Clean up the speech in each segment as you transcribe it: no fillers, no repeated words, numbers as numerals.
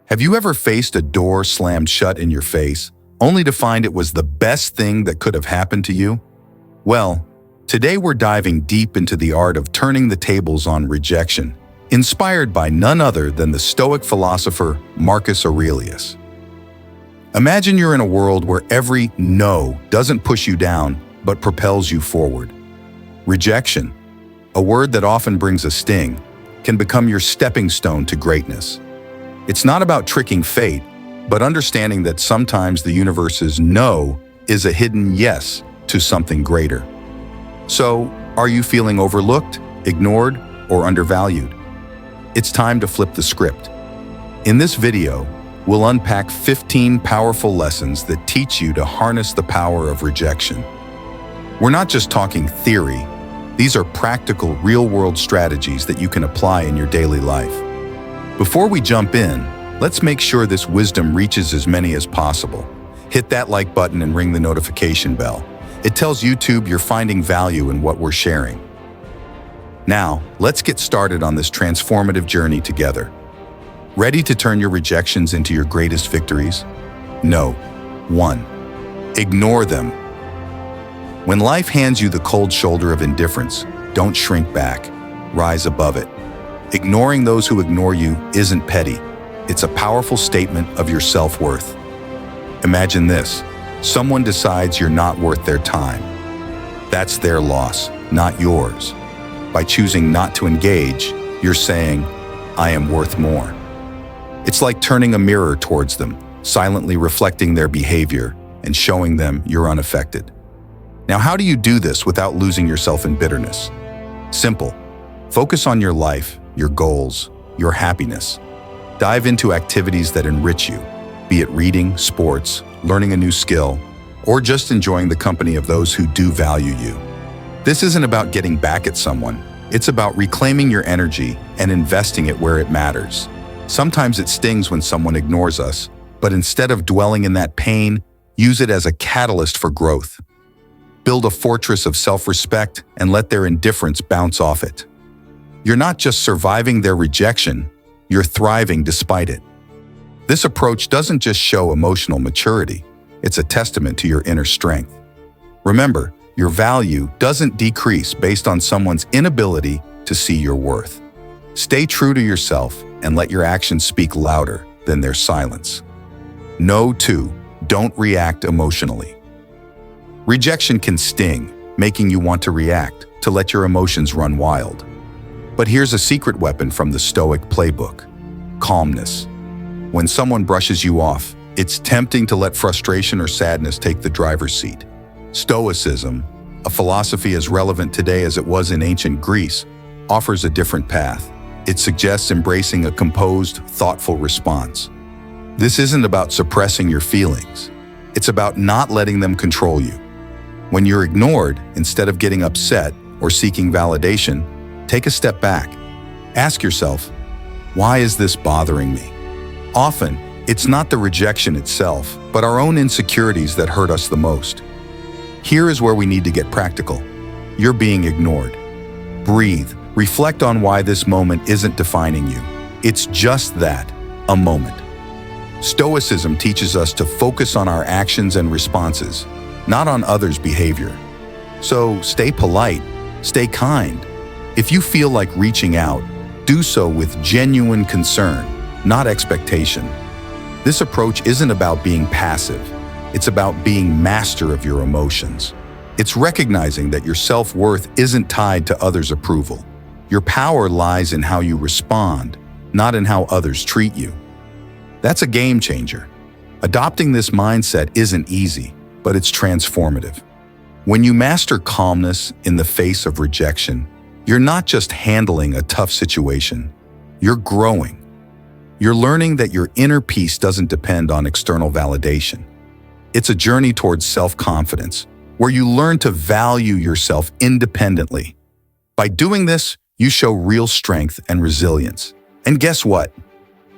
Have you ever faced a door slammed shut in your face, only to find it was the best thing that could have happened to you? Well, today we're diving deep into the art of turning the tables on rejection, inspired by none other than the Stoic philosopher Marcus Aurelius. Imagine you're in a world where every no doesn't push you down, but propels you forward. Rejection, a word that often brings a sting, can become your stepping stone to greatness. It's not about tricking fate, but understanding that sometimes the universe's no is a hidden yes to something greater. So, are you feeling overlooked, ignored, or undervalued? It's time to flip the script. In this video, we'll unpack 15 powerful lessons that teach you to harness the power of rejection. We're not just talking theory. These are practical, real-world strategies that you can apply in your daily life. Before we jump in, let's make sure this wisdom reaches as many as possible. Hit that like button and ring the notification bell. It tells YouTube you're finding value in what we're sharing. Now, let's get started on this transformative journey together. Ready to turn your rejections into your greatest victories? No. 1. Ignore them. When life hands you the cold shoulder of indifference, don't shrink back. Rise above it. Ignoring those who ignore you isn't petty. It's a powerful statement of your self-worth. Imagine this. Someone decides you're not worth their time. That's their loss, not yours. By choosing not to engage, you're saying, I am worth more. It's like turning a mirror towards them, silently reflecting their behavior and showing them you're unaffected. Now, how do you do this without losing yourself in bitterness? Simple. Focus on your life, your goals, your happiness. Dive into activities that enrich you, be it reading, sports, learning a new skill, or just enjoying the company of those who do value you. This isn't about getting back at someone. It's about reclaiming your energy and investing it where it matters. Sometimes it stings when someone ignores us, but instead of dwelling in that pain, use it as a catalyst for growth. Build a fortress of self-respect and let their indifference bounce off it. You're not just surviving their rejection, you're thriving despite it. This approach doesn't just show emotional maturity, it's a testament to your inner strength. Remember, your value doesn't decrease based on someone's inability to see your worth. Stay true to yourself and let your actions speak louder than their silence. No, 2. Don't react emotionally. Rejection can sting, making you want to react, to let your emotions run wild. But here's a secret weapon from the Stoic playbook: calmness. When someone brushes you off, it's tempting to let frustration or sadness take the driver's seat. Stoicism, a philosophy as relevant today as it was in ancient Greece, offers a different path. It suggests embracing a composed, thoughtful response. This isn't about suppressing your feelings. It's about not letting them control you. When you're ignored, instead of getting upset or seeking validation, take a step back. Ask yourself, why is this bothering me? Often, it's not the rejection itself, but our own insecurities that hurt us the most. Here is where we need to get practical. You're being ignored. Breathe. Reflect on why this moment isn't defining you. It's just that, a moment. Stoicism teaches us to focus on our actions and responses, not on others' behavior. So stay polite, stay kind. If you feel like reaching out, do so with genuine concern, not expectation. This approach isn't about being passive. It's about being master of your emotions. It's recognizing that your self-worth isn't tied to others' approval. Your power lies in how you respond, not in how others treat you. That's a game changer. Adopting this mindset isn't easy, but it's transformative. When you master calmness in the face of rejection, you're not just handling a tough situation, you're growing. You're learning that your inner peace doesn't depend on external validation. It's a journey towards self-confidence, where you learn to value yourself independently. By doing this, you show real strength and resilience. And guess what?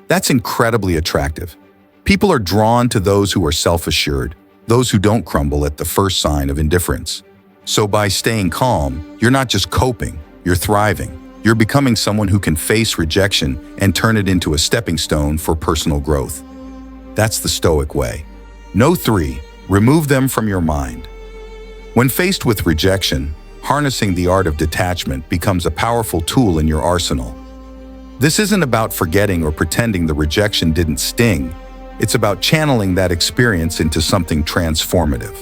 That's incredibly attractive. People are drawn to those who are self-assured, those who don't crumble at the first sign of indifference. So by staying calm, you're not just coping, you're thriving. You're becoming someone who can face rejection and turn it into a stepping stone for personal growth. That's the Stoic way. No 3. Remove them from your mind. When faced with rejection, harnessing the art of detachment becomes a powerful tool in your arsenal. This isn't about forgetting or pretending the rejection didn't sting. It's about channeling that experience into something transformative.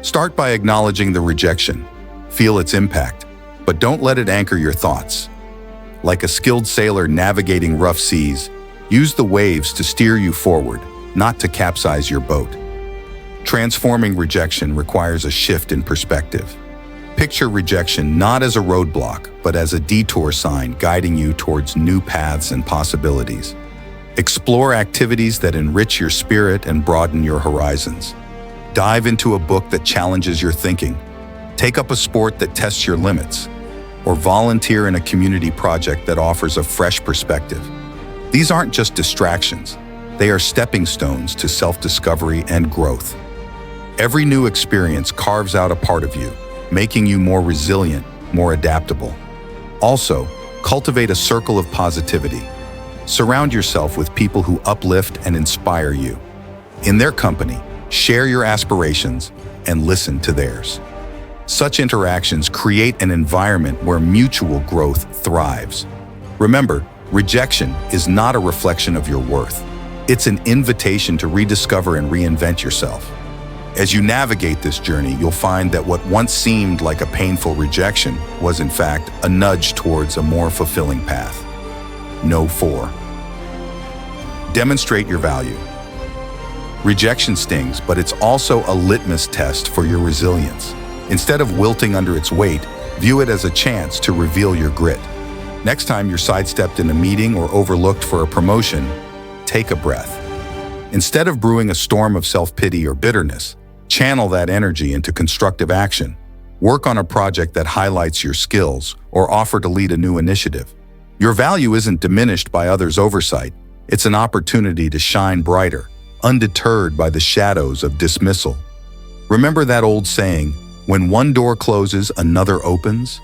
Start by acknowledging the rejection. Feel its impact, but don't let it anchor your thoughts. Like a skilled sailor navigating rough seas, use the waves to steer you forward, not to capsize your boat. Transforming rejection requires a shift in perspective. Picture rejection not as a roadblock, but as a detour sign guiding you towards new paths and possibilities. Explore activities that enrich your spirit and broaden your horizons. Dive into a book that challenges your thinking. Take up a sport that tests your limits. Or volunteer in a community project that offers a fresh perspective. These aren't just distractions. They are stepping stones to self-discovery and growth. Every new experience carves out a part of you, making you more resilient, more adaptable. Also, cultivate a circle of positivity. Surround yourself with people who uplift and inspire you. In their company, share your aspirations and listen to theirs. Such interactions create an environment where mutual growth thrives. Remember, rejection is not a reflection of your worth. It's an invitation to rediscover and reinvent yourself. As you navigate this journey, you'll find that what once seemed like a painful rejection was in fact a nudge towards a more fulfilling path. No 4. Demonstrate your value. Rejection stings, but it's also a litmus test for your resilience. Instead of wilting under its weight, view it as a chance to reveal your grit. Next time you're sidestepped in a meeting or overlooked for a promotion, take a breath. Instead of brewing a storm of self-pity or bitterness, channel that energy into constructive action. Work on a project that highlights your skills or offer to lead a new initiative. Your value isn't diminished by others' oversight. It's an opportunity to shine brighter, undeterred by the shadows of dismissal. Remember that old saying, when one door closes, another opens?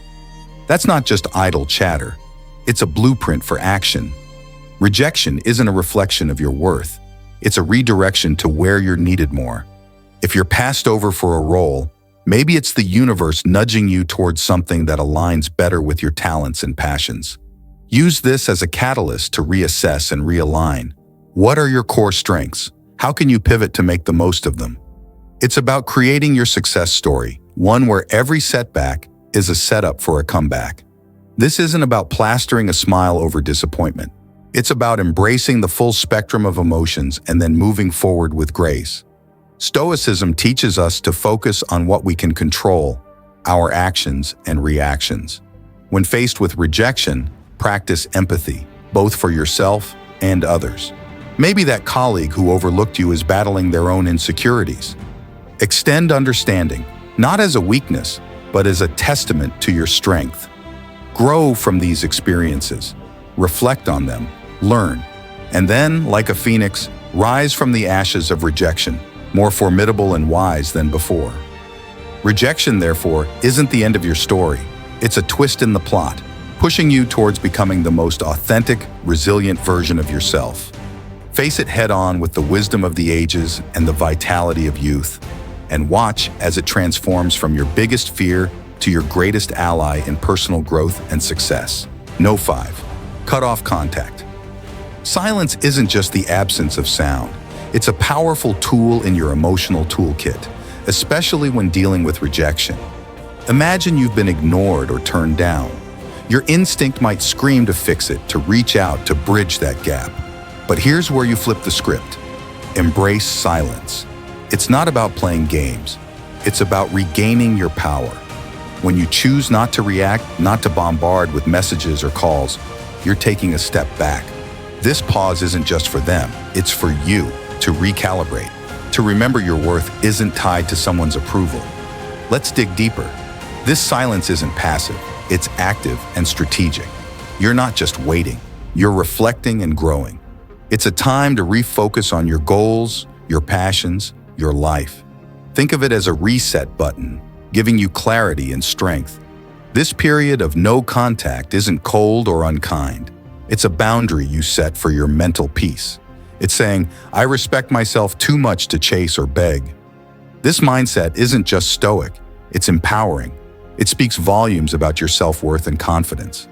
That's not just idle chatter. It's a blueprint for action. Rejection isn't a reflection of your worth. It's a redirection to where you're needed more. If you're passed over for a role, maybe it's the universe nudging you towards something that aligns better with your talents and passions. Use this as a catalyst to reassess and realign. What are your core strengths? How can you pivot to make the most of them? It's about creating your success story, one where every setback is a setup for a comeback. This isn't about plastering a smile over disappointment. It's about embracing the full spectrum of emotions and then moving forward with grace. Stoicism teaches us to focus on what we can control, our actions and reactions. When faced with rejection, practice empathy, both for yourself and others. Maybe that colleague who overlooked you is battling their own insecurities. Extend understanding, not as a weakness, but as a testament to your strength. Grow from these experiences, reflect on them, learn, and then, like a phoenix, rise from the ashes of rejection, more formidable and wise than before. Rejection, therefore, isn't the end of your story. It's a twist in the plot, pushing you towards becoming the most authentic, resilient version of yourself. Face it head-on with the wisdom of the ages and the vitality of youth, and watch as it transforms from your biggest fear to your greatest ally in personal growth and success. No 5. Cut off contact. Silence isn't just the absence of sound. It's a powerful tool in your emotional toolkit, especially when dealing with rejection. Imagine you've been ignored or turned down. Your instinct might scream to fix it, to reach out, to bridge that gap. But here's where you flip the script. Embrace silence. It's not about playing games. It's about regaining your power. When you choose not to react, not to bombard with messages or calls, you're taking a step back. This pause isn't just for them, it's for you to recalibrate, to remember your worth isn't tied to someone's approval. Let's dig deeper. This silence isn't passive, it's active and strategic. You're not just waiting, you're reflecting and growing. It's a time to refocus on your goals, your passions, your life. Think of it as a reset button, giving you clarity and strength. This period of no contact isn't cold or unkind. It's a boundary you set for your mental peace. It's saying, I respect myself too much to chase or beg. This mindset isn't just stoic, it's empowering. It speaks volumes about your self-worth and confidence.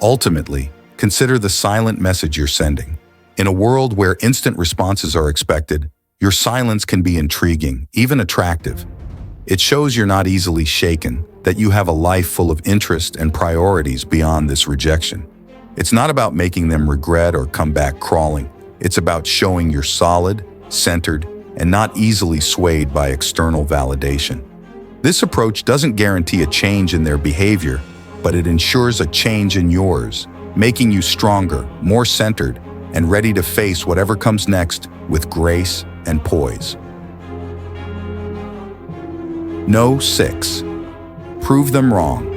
Ultimately, consider the silent message you're sending. In a world where instant responses are expected, your silence can be intriguing, even attractive. It shows you're not easily shaken, that you have a life full of interest and priorities beyond this rejection. It's not about making them regret or come back crawling. It's about showing you're solid, centered, and not easily swayed by external validation. This approach doesn't guarantee a change in their behavior, but it ensures a change in yours, making you stronger, more centered, and ready to face whatever comes next with grace and poise. No. 6. Prove them wrong.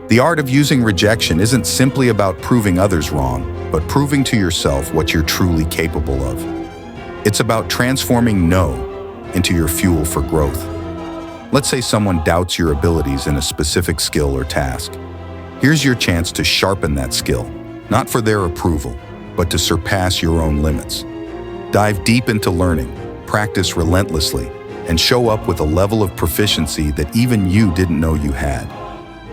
The art of using rejection isn't simply about proving others wrong, but proving to yourself what you're truly capable of. It's about transforming no into your fuel for growth. Let's say someone doubts your abilities in a specific skill or task. Here's your chance to sharpen that skill, not for their approval, but to surpass your own limits. Dive deep into learning, practice relentlessly, and show up with a level of proficiency that even you didn't know you had.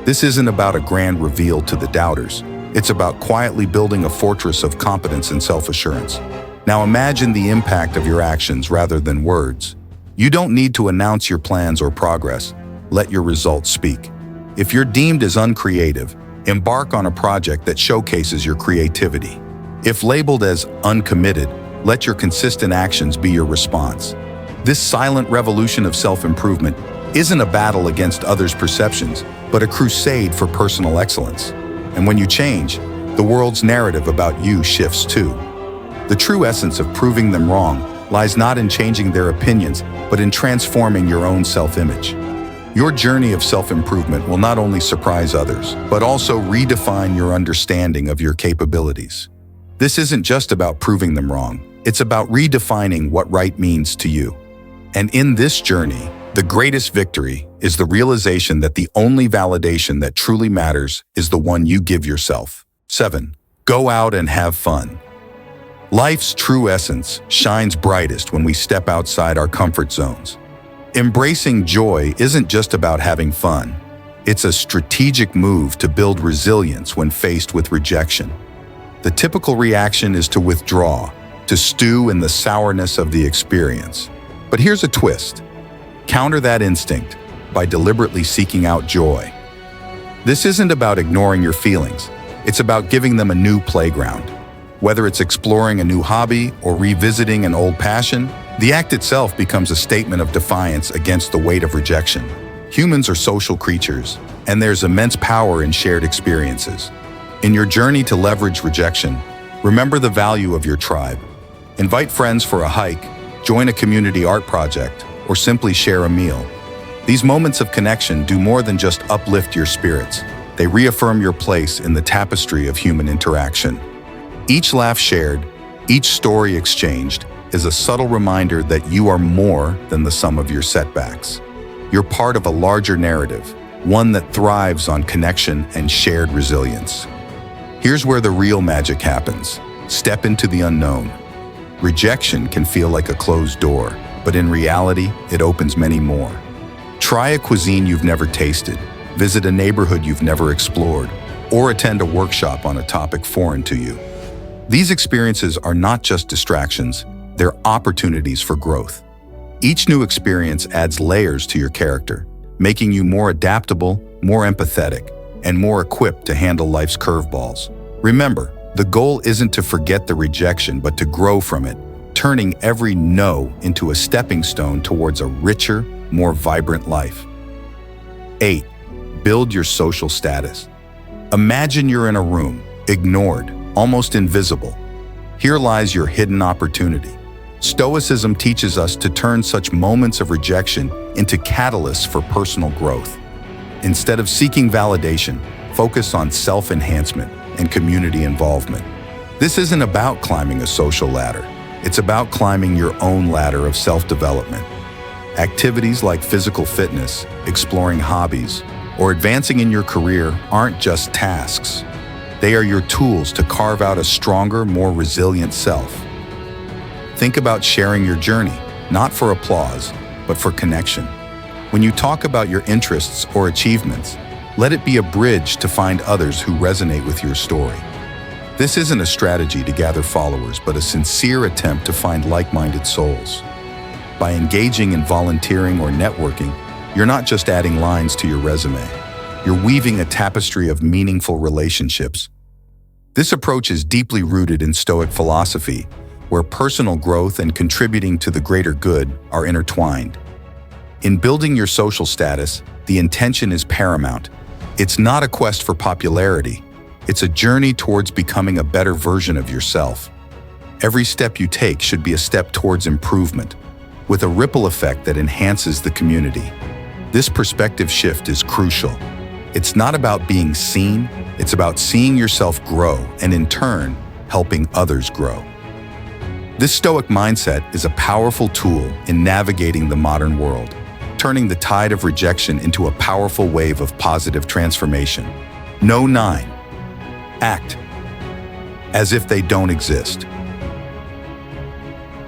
This isn't about a grand reveal to the doubters. It's about quietly building a fortress of competence and self-assurance. Now imagine the impact of your actions rather than words. You don't need to announce your plans or progress. Let your results speak. If you're deemed as uncreative, embark on a project that showcases your creativity. If labeled as uncommitted, let your consistent actions be your response. This silent revolution of self-improvement isn't a battle against others' perceptions, but a crusade for personal excellence. And when you change, the world's narrative about you shifts too. The true essence of proving them wrong lies not in changing their opinions, but in transforming your own self-image. Your journey of self-improvement will not only surprise others, but also redefine your understanding of your capabilities. This isn't just about proving them wrong, it's about redefining what right means to you. And in this journey, the greatest victory is the realization that the only validation that truly matters is the one you give yourself. 7. Go out and have fun. Life's true essence shines brightest when we step outside our comfort zones. Embracing joy isn't just about having fun. It's a strategic move to build resilience when faced with rejection. The typical reaction is to withdraw, to stew in the sourness of the experience. But here's a twist. Counter that instinct by deliberately seeking out joy. This isn't about ignoring your feelings. It's about giving them a new playground. Whether it's exploring a new hobby or revisiting an old passion, the act itself becomes a statement of defiance against the weight of rejection. Humans are social creatures, and there's immense power in shared experiences. In your journey to leverage rejection, remember the value of your tribe. Invite friends for a hike, join a community art project, or simply share a meal. These moments of connection do more than just uplift your spirits. They reaffirm your place in the tapestry of human interaction. Each laugh shared, each story exchanged, is a subtle reminder that you are more than the sum of your setbacks. You're part of a larger narrative, one that thrives on connection and shared resilience. Here's where the real magic happens. Step into the unknown. Rejection can feel like a closed door, but in reality, it opens many more. Try a cuisine you've never tasted, visit a neighborhood you've never explored, or attend a workshop on a topic foreign to you. These experiences are not just distractions, they're opportunities for growth. Each new experience adds layers to your character, making you more adaptable, more empathetic, and more equipped to handle life's curveballs. Remember, the goal isn't to forget the rejection, but to grow from it, turning every no into a stepping stone towards a richer, more vibrant life. 8. Build your social status. Imagine you're in a room, ignored, almost invisible. Here lies your hidden opportunity. Stoicism teaches us to turn such moments of rejection into catalysts for personal growth. Instead of seeking validation, focus on self-enhancement and community involvement. This isn't about climbing a social ladder. It's about climbing your own ladder of self-development. Activities like physical fitness, exploring hobbies, or advancing in your career aren't just tasks. They are your tools to carve out a stronger, more resilient self. Think about sharing your journey, not for applause, but for connection. When you talk about your interests or achievements, let it be a bridge to find others who resonate with your story. This isn't a strategy to gather followers, but a sincere attempt to find like-minded souls. By engaging in volunteering or networking, you're not just adding lines to your resume. You're weaving a tapestry of meaningful relationships. This approach is deeply rooted in Stoic philosophy, where personal growth and contributing to the greater good are intertwined. In building your social status, the intention is paramount. It's not a quest for popularity. It's a journey towards becoming a better version of yourself. Every step you take should be a step towards improvement, with a ripple effect that enhances the community. This perspective shift is crucial. It's not about being seen, it's about seeing yourself grow and, in turn, helping others grow. This Stoic mindset is a powerful tool in navigating the modern world, turning the tide of rejection into a powerful wave of positive transformation. No 9. Act as if they don't exist.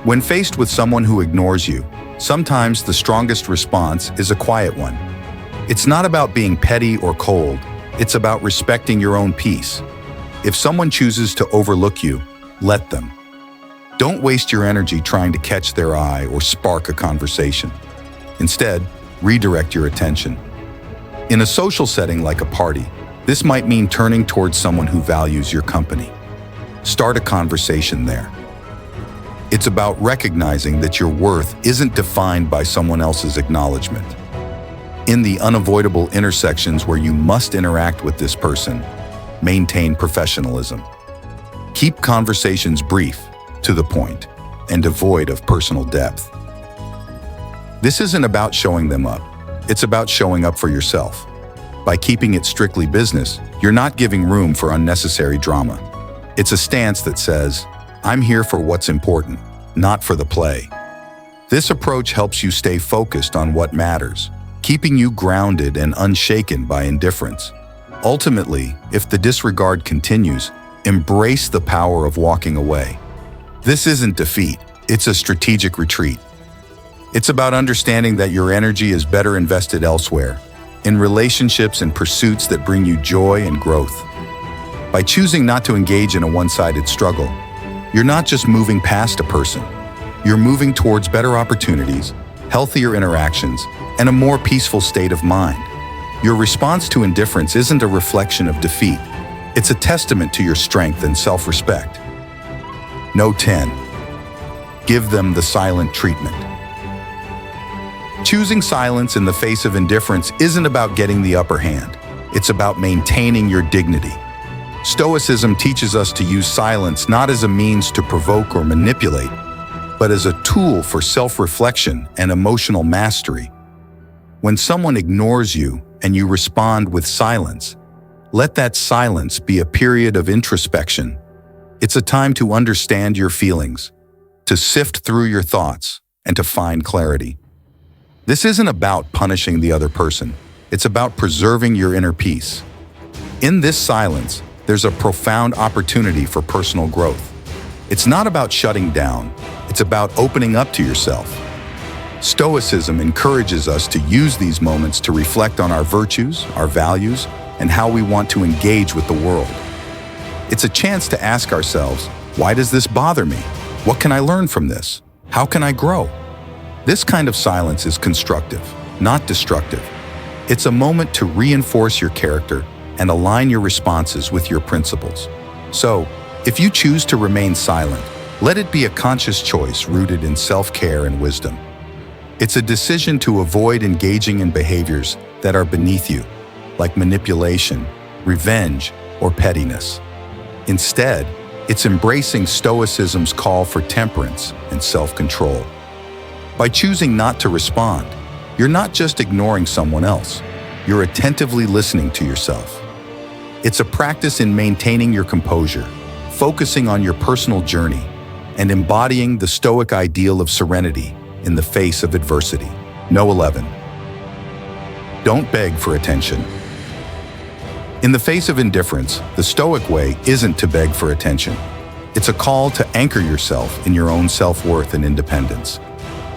When faced with someone who ignores you, sometimes the strongest response is a quiet one. It's not about being petty or cold, it's about respecting your own peace. If someone chooses to overlook you, let them. Don't waste your energy trying to catch their eye or spark a conversation. Instead, redirect your attention. In a social setting like a party, this might mean turning towards someone who values your company. Start a conversation there. It's about recognizing that your worth isn't defined by someone else's acknowledgement. In the unavoidable intersections where you must interact with this person, maintain professionalism. Keep conversations brief, to the point, and devoid of personal depth. This isn't about showing them up. It's about showing up for yourself. By keeping it strictly business, you're not giving room for unnecessary drama. It's a stance that says, I'm here for what's important, not for the play. This approach helps you stay focused on what matters, keeping you grounded and unshaken by indifference. Ultimately, if the disregard continues, embrace the power of walking away. This isn't defeat, it's a strategic retreat. It's about understanding that your energy is better invested elsewhere, in relationships and pursuits that bring you joy and growth. By choosing not to engage in a one-sided struggle, you're not just moving past a person, you're moving towards better opportunities, healthier interactions, and a more peaceful state of mind. Your response to indifference isn't a reflection of defeat, it's a testament to your strength and self-respect. No 10. Give them the silent treatment. Choosing silence in the face of indifference isn't about getting the upper hand. It's about maintaining your dignity. Stoicism teaches us to use silence not as a means to provoke or manipulate, but as a tool for self-reflection and emotional mastery. When someone ignores you and you respond with silence, let that silence be a period of introspection. It's a time to understand your feelings, to sift through your thoughts, and to find clarity. This isn't about punishing the other person. It's about preserving your inner peace. In this silence, there's a profound opportunity for personal growth. It's not about shutting down. It's about opening up to yourself. Stoicism encourages us to use these moments to reflect on our virtues, our values, and how we want to engage with the world. It's a chance to ask ourselves, why does this bother me? What can I learn from this? How can I grow? This kind of silence is constructive, not destructive. It's a moment to reinforce your character and align your responses with your principles. So, if you choose to remain silent, let it be a conscious choice rooted in self-care and wisdom. It's a decision to avoid engaging in behaviors that are beneath you, like manipulation, revenge, or pettiness. Instead, it's embracing Stoicism's call for temperance and self-control. By choosing not to respond, you're not just ignoring someone else, you're attentively listening to yourself. It's a practice in maintaining your composure, focusing on your personal journey, and embodying the Stoic ideal of serenity in the face of adversity. No 11. Don't beg for attention. In the face of indifference, the Stoic way isn't to beg for attention. It's a call to anchor yourself in your own self-worth and independence.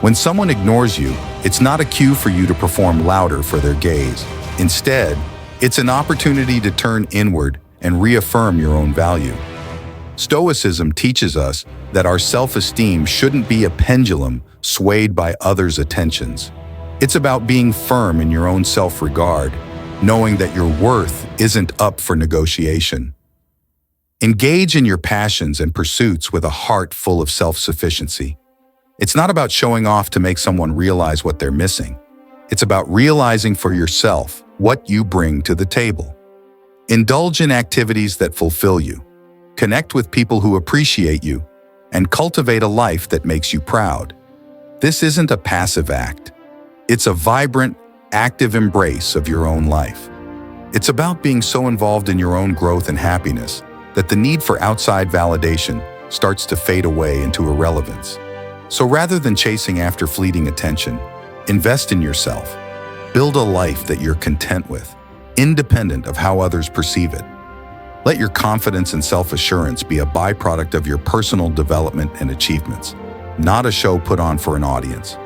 When someone ignores you, it's not a cue for you to perform louder for their gaze. Instead, it's an opportunity to turn inward and reaffirm your own value. Stoicism teaches us that our self-esteem shouldn't be a pendulum swayed by others' attentions. It's about being firm in your own self-regard, knowing that your worth isn't up for negotiation. Engage in your passions and pursuits with a heart full of self-sufficiency. It's not about showing off to make someone realize what they're missing. It's about realizing for yourself what you bring to the table. Indulge in activities that fulfill you. Connect with people who appreciate you, and cultivate a life that makes you proud. This isn't a passive act. It's a vibrant, active embrace of your own life. It's about being so involved in your own growth and happiness that the need for outside validation starts to fade away into irrelevance. So rather than chasing after fleeting attention, invest in yourself. Build a life that you're content with, independent of how others perceive it. Let your confidence and self-assurance be a byproduct of your personal development and achievements, not a show put on for an audience.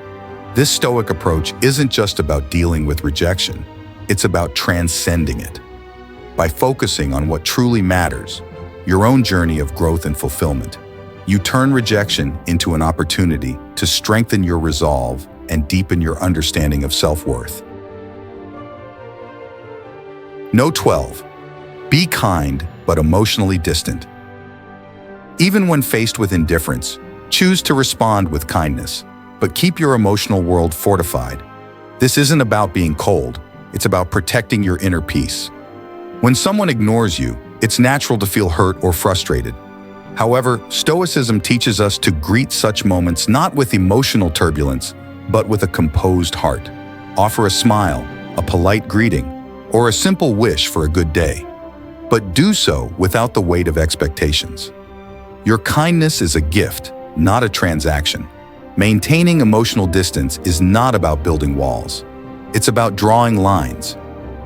This Stoic approach isn't just about dealing with rejection, it's about transcending it. By focusing on what truly matters, your own journey of growth and fulfillment, you turn rejection into an opportunity to strengthen your resolve and deepen your understanding of self-worth. Note 12. Be kind, but emotionally distant. Even when faced with indifference, choose to respond with kindness, but keep your emotional world fortified. This isn't about being cold, it's about protecting your inner peace. When someone ignores you, it's natural to feel hurt or frustrated. However, Stoicism teaches us to greet such moments not with emotional turbulence, but with a composed heart. Offer a smile, a polite greeting, or a simple wish for a good day. But do so without the weight of expectations. Your kindness is a gift, not a transaction. Maintaining emotional distance is not about building walls. It's about drawing lines.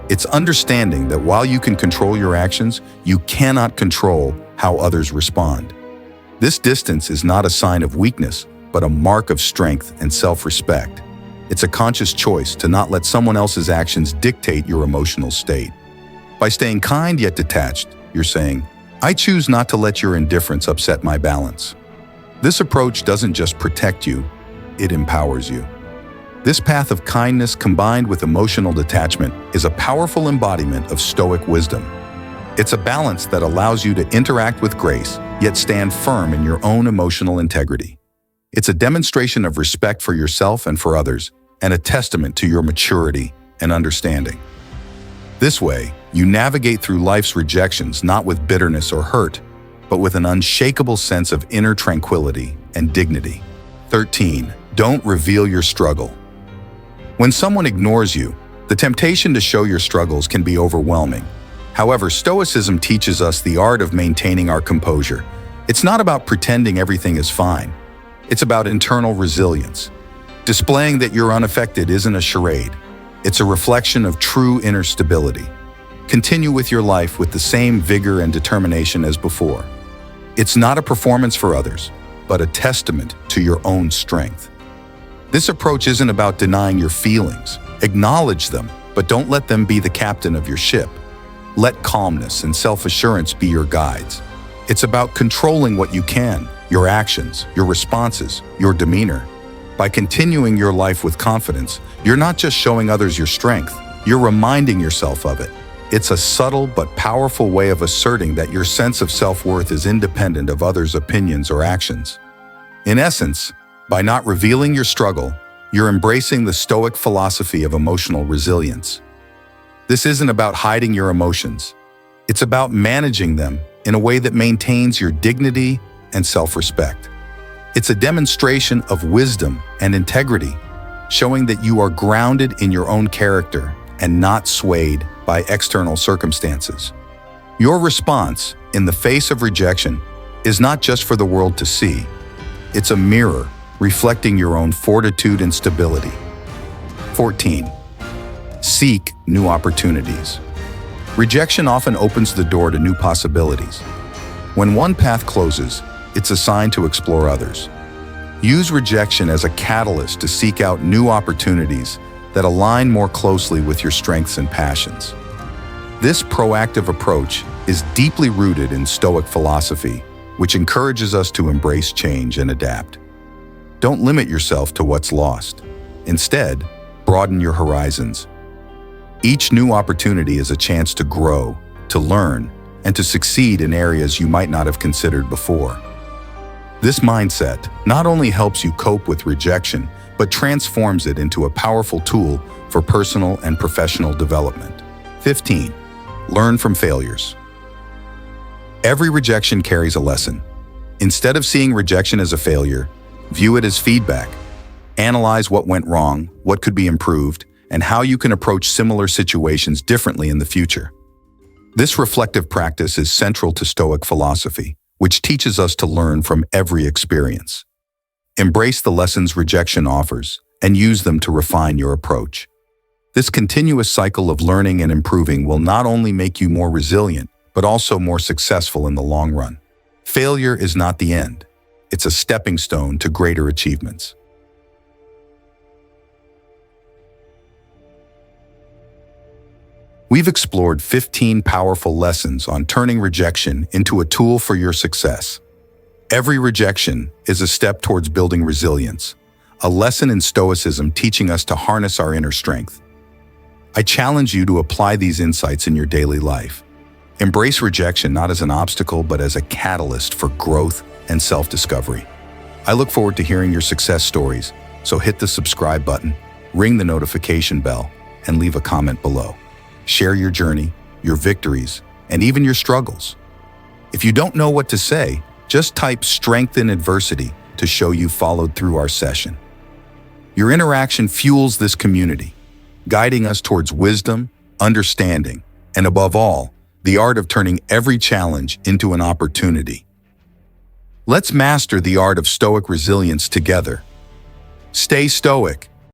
It's understanding that while you can control your actions, you cannot control how others respond. This distance is not a sign of weakness, but a mark of strength and self-respect. It's a conscious choice to not let someone else's actions dictate your emotional state. By staying kind yet detached, you're saying, I choose not to let your indifference upset my balance. This approach doesn't just protect you, it empowers you. This path of kindness combined with emotional detachment is a powerful embodiment of Stoic wisdom. It's a balance that allows you to interact with grace, yet stand firm in your own emotional integrity. It's a demonstration of respect for yourself and for others, and a testament to your maturity and understanding. This way, you navigate through life's rejections not with bitterness or hurt, but with an unshakable sense of inner tranquility and dignity. 13. Don't reveal your struggle. When someone ignores you, the temptation to show your struggles can be overwhelming. However, Stoicism teaches us the art of maintaining our composure. It's not about pretending everything is fine. It's about internal resilience. Displaying that you're unaffected isn't a charade. It's a reflection of true inner stability. Continue with your life with the same vigor and determination as before. It's not a performance for others, but a testament to your own strength. This approach isn't about denying your feelings. Acknowledge them, but don't let them be the captain of your ship. Let calmness and self-assurance be your guides. It's about controlling what you can, your actions, your responses, your demeanor. By continuing your life with confidence, you're not just showing others your strength, you're reminding yourself of it. It's a subtle but powerful way of asserting that your sense of self-worth is independent of others' opinions or actions. In essence, by not revealing your struggle, you're embracing the Stoic philosophy of emotional resilience. This isn't about hiding your emotions. It's about managing them in a way that maintains your dignity and self-respect. It's a demonstration of wisdom and integrity, showing that you are grounded in your own character and not swayed by external circumstances. Your response in the face of rejection is not just for the world to see. It's a mirror reflecting your own fortitude and stability. 14. Seek new opportunities. Rejection often opens the door to new possibilities. When one path closes, it's a sign to explore others. Use rejection as a catalyst to seek out new opportunities that align more closely with your strengths and passions. This proactive approach is deeply rooted in Stoic philosophy, which encourages us to embrace change and adapt. Don't limit yourself to what's lost. Instead, broaden your horizons. Each new opportunity is a chance to grow, to learn, and to succeed in areas you might not have considered before. This mindset not only helps you cope with rejection, but transforms it into a powerful tool for personal and professional development. 15. Learn from failures. Every rejection carries a lesson. Instead of seeing rejection as a failure, view it as feedback. Analyze what went wrong, what could be improved, and how you can approach similar situations differently in the future. This reflective practice is central to Stoic philosophy, which teaches us to learn from every experience. Embrace the lessons rejection offers and use them to refine your approach. This continuous cycle of learning and improving will not only make you more resilient, but also more successful in the long run. Failure is not the end. It's a stepping stone to greater achievements. We've explored 15 powerful lessons on turning rejection into a tool for your success. Every rejection is a step towards building resilience, a lesson in Stoicism teaching us to harness our inner strength. I challenge you to apply these insights in your daily life. Embrace rejection not as an obstacle, but as a catalyst for growth and self-discovery. I look forward to hearing your success stories, so hit the subscribe button, ring the notification bell, and leave a comment below. Share your journey, your victories, and even your struggles. If you don't know what to say, just type "strength in adversity" to show you followed through our session. Your interaction fuels this community, guiding us towards wisdom, understanding, and above all, the art of turning every challenge into an opportunity. Let's master the art of Stoic resilience together. Stay Stoic,